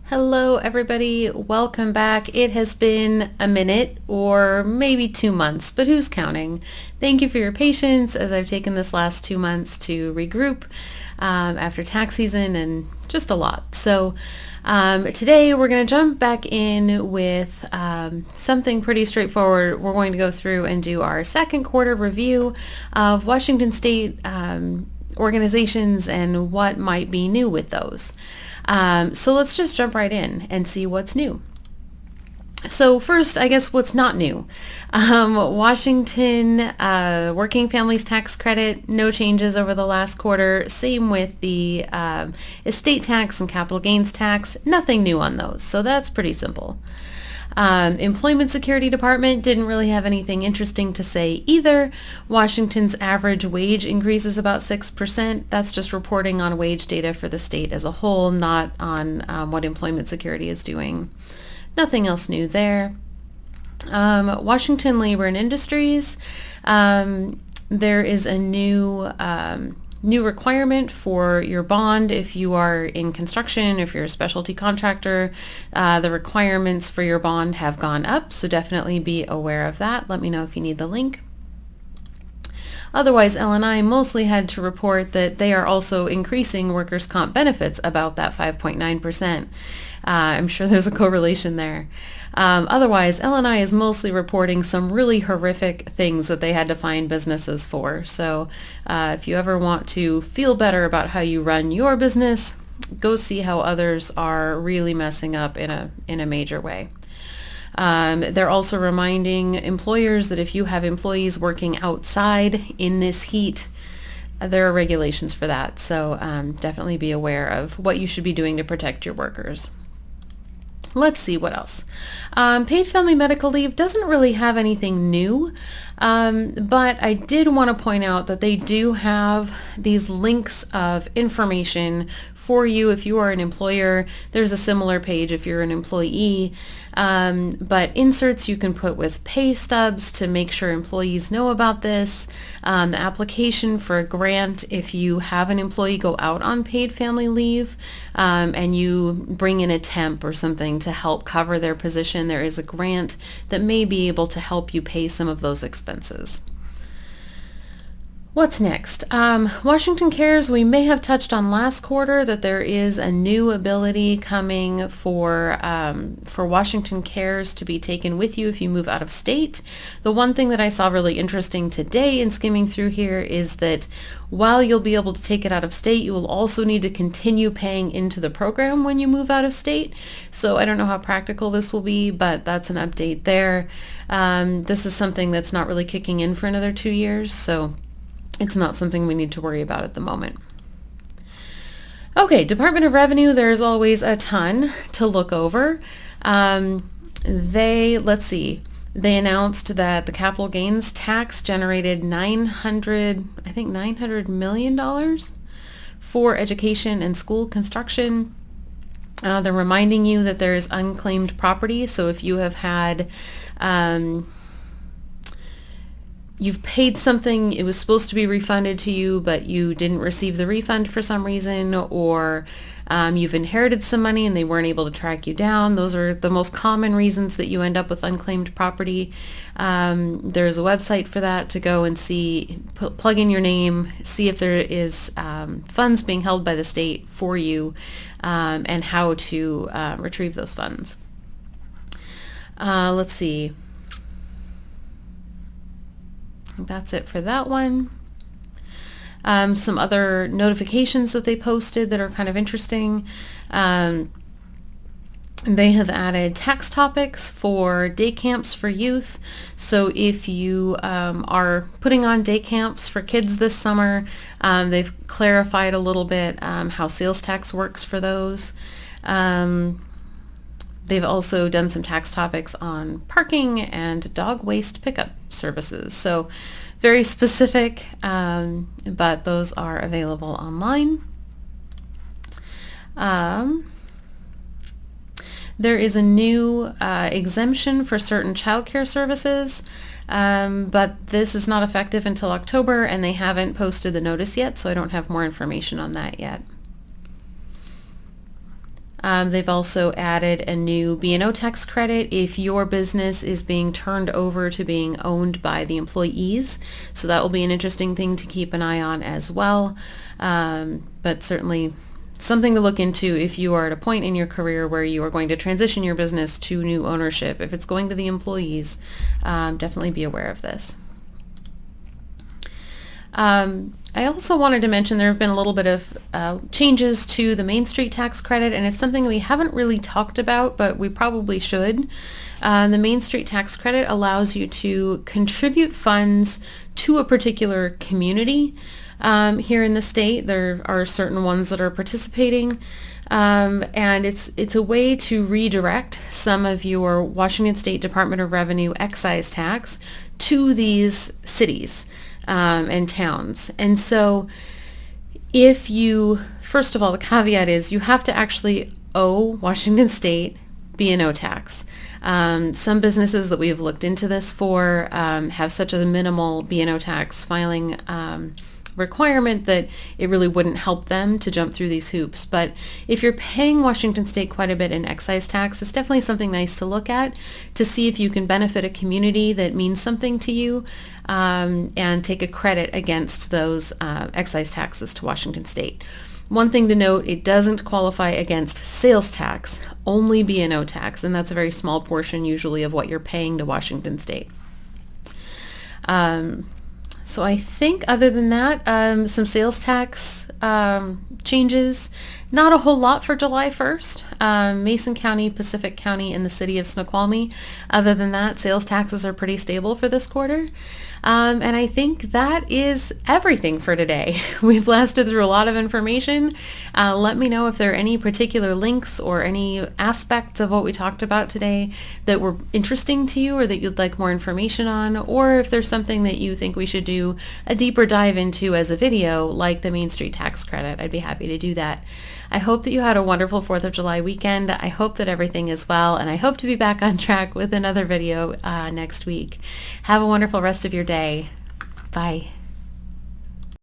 Hello, everybody. Welcome back. It has been a minute or maybe 2 months, but who's counting? Thank you for your patience as I've taken this last 2 months to regroup after tax season and just a lot. So today we're going to jump back in with something pretty straightforward. We're going to go through and do our second quarter review of Washington State organizations and what might be new with those. So let's just jump right in and see what's new. So first, I guess what's not new. Washington Working Families Tax Credit, no changes over the last quarter. Same with the estate tax and capital gains tax, nothing new on those. So that's pretty simple. Employment Security Department didn't really have anything interesting to say either. Washington's average wage increase is about 6%. That's just reporting on wage data for the state as a whole, not on what Employment Security is doing. Nothing else new there. Washington Labor and Industries, there is a new requirement for your bond if you are in construction, if you're a specialty contractor. The requirements for your bond have gone up, so definitely be aware of that. Let me know if you need the link. Otherwise, L&I mostly had to report that they are also increasing workers' comp benefits about that 5.9%. I'm sure there's a correlation there. Otherwise, L&I is mostly reporting some really horrific things that they had to find businesses for. So if you ever want to feel better about how you run your business, go see how others are really messing up in a major way. They're also reminding employers that if you have employees working outside in this heat, there are regulations for that. So definitely be aware of what you should be doing to protect your workers. Let's see what else. Paid family medical leave doesn't really have anything new, but I did want to point out that they do have these links of information for you if you are an employer. There's a similar page if you're an employee, but inserts you can put with pay stubs to make sure employees know about this. The application for a grant if you have an employee go out on paid family leave and you bring in a temp or something to help cover their position, there is a grant that may be able to help you pay some of those expenses. What's next? Washington Cares, we may have touched on last quarter that there is a new ability coming for Washington Cares to be taken with you if you move out of state. The one thing that I saw really interesting today in skimming through here is that while you'll be able to take it out of state, you will also need to continue paying into the program when you move out of state. So I don't know how practical this will be, but that's an update there. This is something that's not really kicking in for another 2 years, so it's not something we need to worry about at the moment. Okay, Department of Revenue, there's always a ton to look over. Let's see, they announced that the capital gains tax generated $900 million for education and school construction. They're reminding you that there is unclaimed property, so if you have had you've paid something, it was supposed to be refunded to you, but you didn't receive the refund for some reason, or you've inherited some money and they weren't able to track you down. Those are the most common reasons that you end up with unclaimed property. There's a website for that to go and see, plug in your name, see if there is funds being held by the state for you, and how to retrieve those funds. Let's see. That's it for that one. Some other notifications that they posted that are kind of interesting. They have added tax topics for day camps for youth. So if you are putting on day camps for kids this summer, they've clarified a little bit how sales tax works for those. They've also done some tax topics on parking and dog waste pickup services. So very specific, but those are available online. There is a new exemption for certain childcare services, but this is not effective until October, and they haven't posted the notice yet, so I don't have more information on that yet. They've also added a new B&O tax credit if your business is being turned over to being owned by the employees. So that will be an interesting thing to keep an eye on as well. But certainly something to look into if you are at a point in your career where you are going to transition your business to new ownership. If it's going to the employees, definitely be aware of this. I also wanted to mention there have been a little bit of changes to the Main Street tax credit, and it's something we haven't really talked about, but we probably should. The Main Street tax credit allows you to contribute funds to a particular community here in the state. There are certain ones that are participating, and it's a way to redirect some of your Washington State Department of Revenue excise tax to these cities and towns. And so if you, first of all, the caveat is you have to actually owe Washington State B&O tax. Some businesses that we've looked into this for have such a minimal B&O tax filing requirement that it really wouldn't help them to jump through these hoops. But if you're paying Washington State quite a bit in excise tax, it's definitely something nice to look at to see if you can benefit a community that means something to you, and take a credit against those excise taxes to Washington State. One thing to note, it doesn't qualify against sales tax, only B&O tax, and that's a very small portion usually of what you're paying to Washington State. So I think other than that, some sales tax changes. Not a whole lot for July 1st. Mason County, Pacific County, and the city of Snoqualmie. Other than that, sales taxes are pretty stable for this quarter. And I think that is everything for today. We've blasted through a lot of information. Let me know if there are any particular links or any aspects of what we talked about today that were interesting to you or that you'd like more information on, or if there's something that you think we should do a deeper dive into as a video, like the Main Street tax credit. I'd be happy to do that. I hope that you had a wonderful 4th of July weekend. I hope that everything is well, and I hope to be back on track with another video next week. Have a wonderful rest of your day. Bye.